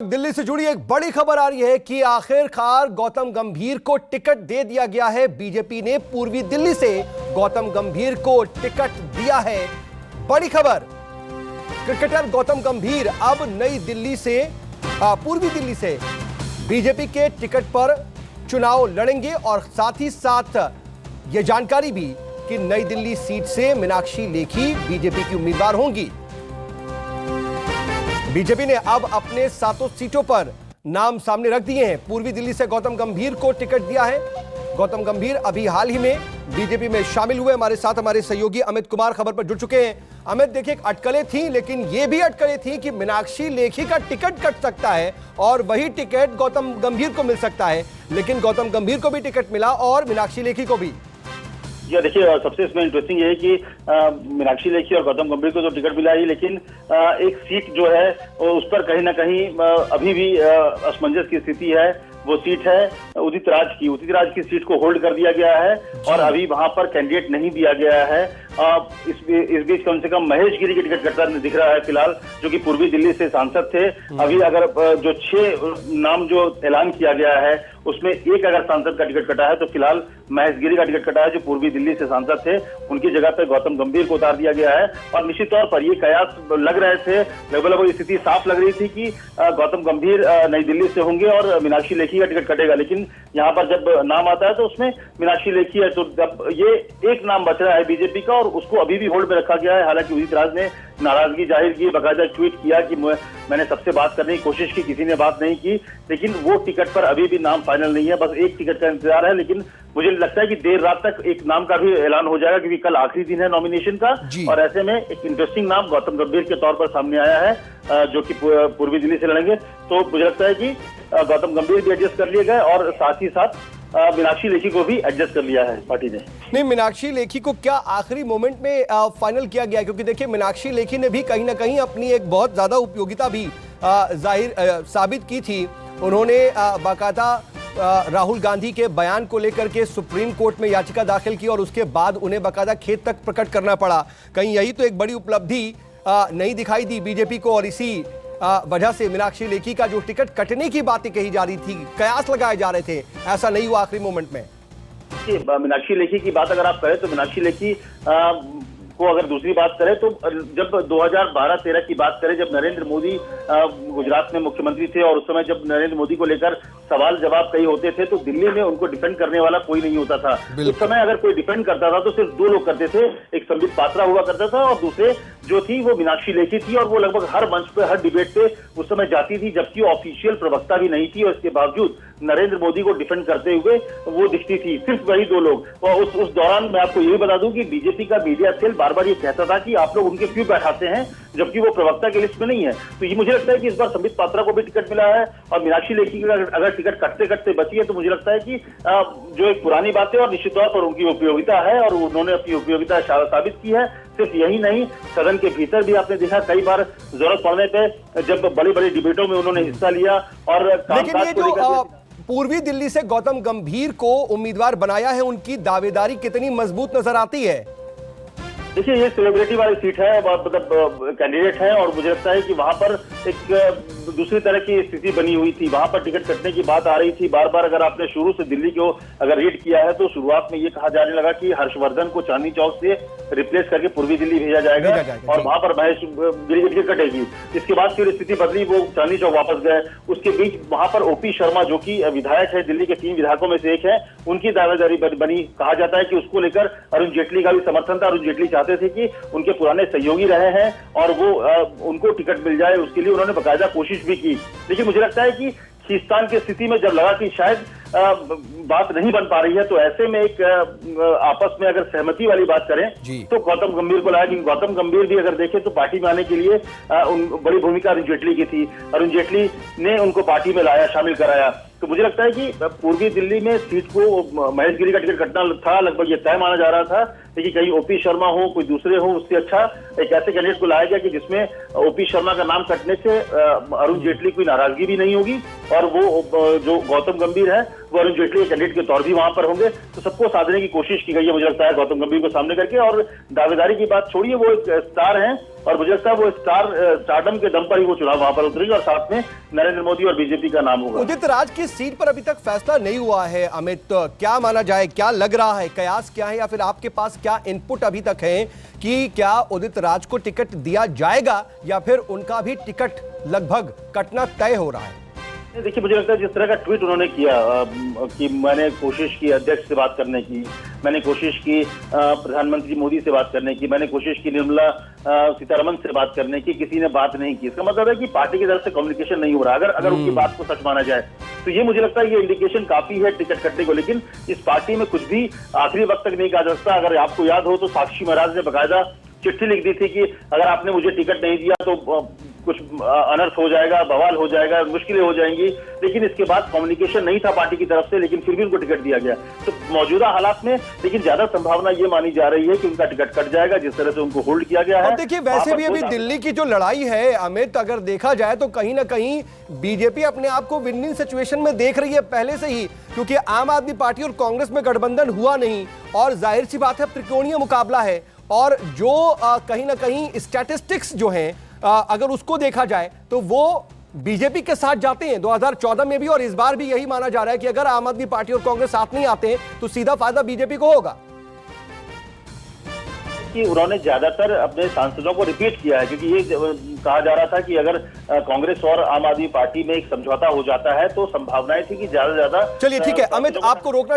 दिल्ली से जुड़ी एक बड़ी खबर आ रही है कि आखिरकार गौतम गंभीर को टिकट दे दिया गया है। बीजेपी ने पूर्वी दिल्ली से गौतम गंभीर को टिकट दिया है। बड़ी खबर, क्रिकेटर गौतम गंभीर अब नई दिल्ली से पूर्वी दिल्ली से बीजेपी के टिकट पर चुनाव लड़ेंगे और साथ ही साथ यह जानकारी भी कि नई दिल्ली सीट से मीनाक्षी लेखी बीजेपी की उम्मीदवार होंगी। बीजेपी ने अब अपने 7 सीटों पर नाम सामने रख दिए हैं। पूर्वी दिल्ली से गौतम गंभीर को टिकट दिया है। गौतम गंभीर अभी हाल ही में बीजेपी में शामिल हुए। हमारे साथ हमारे सहयोगी अमित कुमार खबर पर जुड़ चुके हैं। अमित, देखिए, अटकलें थी, लेकिन यह भी अटकलें थी कि मीनाक्षी लेखी का टिकट कट सकता है और वही टिकट गौतम गंभीर को मिल सकता है, लेकिन गौतम गंभीर को भी टिकट मिला और मीनाक्षी लेखी को भी। जी देखिए, सबसे इसमें इंटरेस्टिंग ये है कि मीनाक्षी लेखी और गौतम गंभीर को तो टिकट मिला ही, लेकिन एक सीट जो है उस पर कहीं ना कहीं अभी भी असमंजस की स्थिति है। वो सीट है उदित राज की सीट को होल्ड कर दिया गया है और अभी वहां पर कैंडिडेट नहीं दिया गया है। इस बीच कम से कम महेश गिरी के टिकट कटता दिख रहा है फिलहाल, जो कि पूर्वी दिल्ली से सांसद थे। अभी अगर जो 6 नाम जो ऐलान किया गया है उसमें एक अगर सांसद का टिकट कटा है तो फिलहाल महेश गिरी का टिकट कटा है, जो पूर्वी दिल्ली से सांसद थे। उनकी जगह पर गौतम गंभीर को उतार दिया गया है और निश्चित तौर पर ये कयास लग रहे थे, लगभग स्थिति साफ लग रही थी कि गौतम गंभीर नई दिल्ली से होंगे और मीनाक्षी लेखी का टिकट कटेगा। लेकिन यहाँ पर जब नाम आता है तो उसमें मीनाक्षी लेखी है, तो अब ये एक नाम बच रहा है बीजेपी का और उसको अभी भी होल्ड में रखा गया है। हालांकि उदित राज ने नाराजगी जाहिर की, बाकायदा ट्वीट किया कि मैंने सबसे बात करने की कोशिश की, किसी ने बात नहीं की, लेकिन वो टिकट पर अभी भी नाम फाइनल नहीं है। बस एक टिकट का इंतजार है, लेकिन मुझे लगता है कि देर रात तक एक नाम का भी ऐलान हो जाएगा, क्योंकि कल आखिरी दिन है नॉमिनेशन का। और ऐसे में एक इंटरेस्टिंग नाम गौतम गंभीर के तौर पर सामने आया है, जो कि पूर्वी दिल्ली से लड़ेंगे। तो मुझे लगता है कि गौतम गंभीर भी एडजस्ट कर लिए गए और साथ ही साथ मीनाक्षी लेखी को भी एडजस्ट कर लिया है पार्टी ने। नहीं, मीनाक्षी लेखी को क्या आखिरी मोमेंट में फाइनल किया गया? क्योंकि देखिए, मीनाक्षी लेखी ने भी कहीं ना कहीं अपनी एक बहुत ज्यादा उपयोगिता भी साबित की थी। उन्होंने बाकायदा राहुल गांधी के बयान को लेकर के सुप्रीम कोर्ट में याचिका दाखिल की और उसके बाद उन्हें बाकायदा खेद तक प्रकट करना पड़ा। कहीं यही तो एक बड़ी उपलब्धि नहीं दिखाई दी बीजेपी को और इसी वजह से मीनाक्षी लेखी का जो टिकट कटने की बातें कही जा रही थी, कयास लगाए जा रहे थे, ऐसा नहीं हुआ आखिरी मोमेंट में। मीनाक्षी लेखी की बात अगर आप करें तो मीनाक्षी लेखी को अगर दूसरी बात करें तो जब 2012-13 की बात करें, जब नरेंद्र मोदी गुजरात में मुख्यमंत्री थे और उस समय जब नरेंद्र मोदी को लेकर सवाल जवाब कई होते थे तो दिल्ली में उनको डिफेंड करने वाला कोई नहीं होता था। उस समय अगर कोई डिफेंड करता था तो सिर्फ 2 लोग करते थे, एक संबित पात्रा हुआ करता था और दूसरे जो थी वो मीनाक्षी लेखी थी, और वो लगभग हर मंच पे, हर डिबेट पे उस समय जाती थी, जबकि ऑफिशियल प्रवक्ता भी नहीं थी और इसके बावजूद नरेंद्र मोदी को डिफेंड करते हुए वो दिखती थी। सिर्फ वही 2 लोग। और उस दौरान मैं आपको ये भी बता दूं कि बीजेपी का मीडिया सेल बार बार ये कहता था कि आप लोग उनके क्यों बैठाते हैं जबकि वो प्रवक्ता की लिस्ट में नहीं है। तो ये मुझे लगता है कि इस बार संबित पात्रा को भी टिकट मिला है और मीनाक्षी लेखी की अगर टिकट कटते कटते बची है तो मुझे लगता है कि जो एक पुरानी बात है और निश्चित तौर पर उनकी उपयोगिता है और उन्होंने अपनी उपयोगिता साबित की है। सिर्फ यही नहीं, सदन के भीतर भी आपने देखा कई बार जरूरत पड़ने पे जब बड़ी बड़ी डिबेटों में उन्होंने हिस्सा लिया और लेकिन ये जो पूर्वी दिल्ली से गौतम गंभीर को उम्मीदवार बनाया है, उनकी दावेदारी कितनी मजबूत नजर आती है? देखिए, ये सेलिब्रिटी वाली सीट है, मतलब कैंडिडेट है और मुझे लगता है कि वहां पर एक दूसरी तरह की स्थिति बनी हुई थी। वहां पर टिकट कटने की बात आ रही थी बार बार। अगर आपने शुरू से दिल्ली को अगर रीड किया है तो शुरुआत में ये कहा जाने लगा कि हर्षवर्धन को चांदनी चौक से रिप्लेस करके पूर्वी दिल्ली भेजा जाएगा और वहां पर महेश गिरी की टिकट कटेगी। इसके बाद फिर स्थिति बदली, वो चांदनी चौक वापस गए। उसके बीच वहां पर ओपी शर्मा, जो कि विधायक है, दिल्ली के 3 विधायकों में से एक है, उनकी दावेदारी बनी। कहा जाता है कि उसको लेकर अरुण जेटली का भी समर्थन था। अरुण जेटली चाहते थे कि उनके पुराने सहयोगी रहे हैं और वो उनको टिकट मिल जाए, उसके लिए उन्होंने बाकायदा कोशिश भी की। लेकिन मुझे लगता है कि खींचतान की स्थिति में जब लगा कि शायद बात नहीं बन पा रही है तो ऐसे में एक आपस में अगर सहमति वाली बात करें तो गौतम गंभीर को लाया। कि गौतम गंभीर भी अगर देखें तो पार्टी में आने के लिए बड़ी भूमिका अरुण जेटली की थी। अरुण जेटली ने उनको पार्टी में लाया, शामिल कराया। तो मुझे लगता है कि पूर्वी दिल्ली में सीट को महेश गिरी का टिकट कटना था, लगभग ये तय माना जा रहा था, लेकिन कहीं ओपी शर्मा हो, कोई दूसरे हो, उससे अच्छा एक ऐसे कैंडिडेट को लाया गया कि जिसमें ओपी शर्मा का नाम कटने से अरुण जेटली की नाराजगी भी नहीं होगी और वो जो गौतम गंभीर है वो अरुण जेटली के कैंडिडेट के तौर भी वहां पर होंगे। तो सबको साधने की कोशिश की गई है मुझे लगता है गौतम गंभीर को सामने करके। और दावेदारी की बात छोड़िए, वो एक स्टार हैं और मुझे लगता है वो स्टारडम के दम पर ही वो चुनाव वहां पर उतरेंगे और साथ में नरेंद्र मोदी और बीजेपी का नाम होगा। उदित राज की सीट पर अभी तक फैसला नहीं हुआ है अमित, तो क्या माना जाए, क्या लग रहा है, कयास क्या है, या फिर आपके पास क्या इनपुट अभी तक है कि क्या उदित राज को टिकट दिया जाएगा या फिर उनका भी टिकट लगभग कटना तय हो रहा है? देखिए, मुझे लगता है जिस तरह का ट्वीट उन्होंने किया कि मैंने कोशिश की अध्यक्ष से बात करने की, मैंने कोशिश की प्रधानमंत्री मोदी से बात करने की, मैंने कोशिश की निर्मला सीतारमण से बात करने की, किसी ने बात नहीं की। इसका मतलब है कि पार्टी की तरफ से कम्युनिकेशन नहीं हो रहा। अगर उनकी बात को सच माना जाए तो ये मुझे लगता है ये इंडिकेशन काफी है टिकट कटने को। लेकिन इस पार्टी में कुछ भी आखिरी वक्त तक नहीं कहा जा सकता। अगर आपको याद हो तो साक्षी महाराज ने बकायदा चिट्ठी लिख दी थी कि अगर आपने मुझे टिकट नहीं दिया तो कुछ अनर्थ हो जाएगा, बवाल हो जाएगा, मुश्किलें हो जाएंगी। लेकिन इसके बाद कम्युनिकेशन नहीं था पार्टी की तरफ से, लेकिन फिर भी उनको टिकट दिया गया। तो मौजूदा हालात में लेकिन ज्यादा संभावना ये मानी जा रही है कि उनका टिकट कट जाएगा, जिस तरह से उनको होल्ड किया गया है। और देखिए, वैसे भी अभी दिल्ली की जो लड़ाई है अमित, अगर देखा जाए तो कहीं ना कहीं बीजेपी अपने आप को विनिंग सिचुएशन में देख रही है पहले से ही, क्योंकि आम आदमी पार्टी और कांग्रेस में गठबंधन हुआ नहीं और जाहिर सी बात है त्रिकोणीय मुकाबला है। और जो कहीं ना कहीं स्टैटिस्टिक्स जो हैं अगर उसको देखा जाए तो वो बीजेपी के साथ जाते हैं 2014 में भी, और इस बार भी यही माना जा रहा है कि अगर आम आदमी पार्टी और कांग्रेस साथ नहीं आते हैं तो सीधा फायदा बीजेपी को होगा। कि उन्होंने ज्यादातर अपने सांसदों को रिपीट किया है, क्योंकि ये कहा जा रहा था कि अगर कांग्रेस और आम आदमी पार्टी में एक समझौता हो जाता है तो संभावनाएं थी कि ज्यादा से ज्यादा। चलिए ठीक है अमित, आपको रोकना चाहिए।